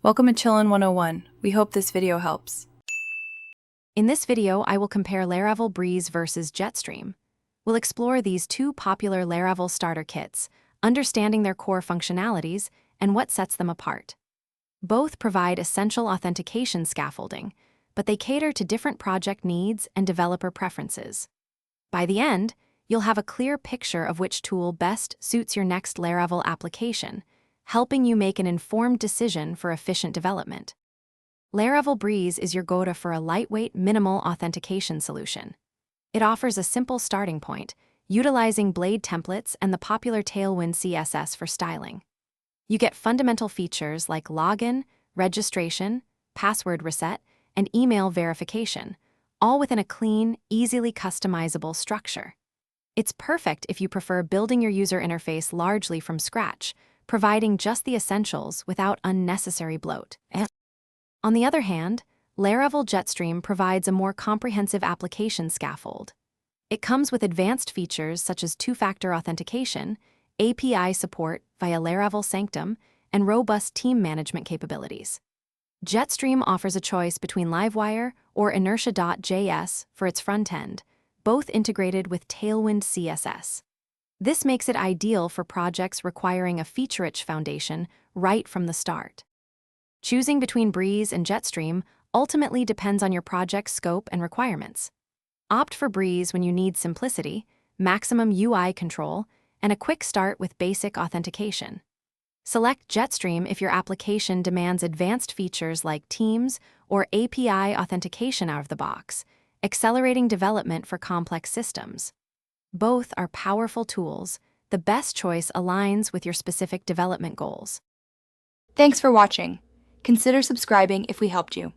Welcome to Chillin' 101. We hope this video helps. In this video, I will compare Laravel Breeze versus Jetstream. We'll explore these two popular Laravel starter kits, understanding their core functionalities and what sets them apart. Both provide essential authentication scaffolding, but they cater to different project needs and developer preferences. By the end, you'll have a clear picture of which tool best suits your next Laravel application, helping you make an informed decision for efficient development. Laravel Breeze is your go-to for a lightweight, minimal authentication solution. It offers a simple starting point, utilizing Blade templates and the popular Tailwind CSS for styling. You get fundamental features like login, registration, password reset, and email verification, all within a clean, easily customizable structure. It's perfect if you prefer building your user interface largely from scratch, providing just the essentials without unnecessary bloat. On the other hand, Laravel Jetstream provides a more comprehensive application scaffold. It comes with advanced features such as two-factor authentication, API support via Laravel Sanctum, and robust team management capabilities. Jetstream offers a choice between Livewire or Inertia.js for its front end, both integrated with Tailwind CSS. This makes it ideal for projects requiring a feature-rich foundation right from the start. Choosing between Breeze and Jetstream ultimately depends on your project's scope and requirements. Opt for Breeze when you need simplicity, maximum UI control, and a quick start with basic authentication. Select Jetstream if your application demands advanced features like Teams or API authentication out of the box, accelerating development for complex systems. Both are powerful tools. The best choice aligns with your specific development goals. Thanks for watching. Consider subscribing if we helped you.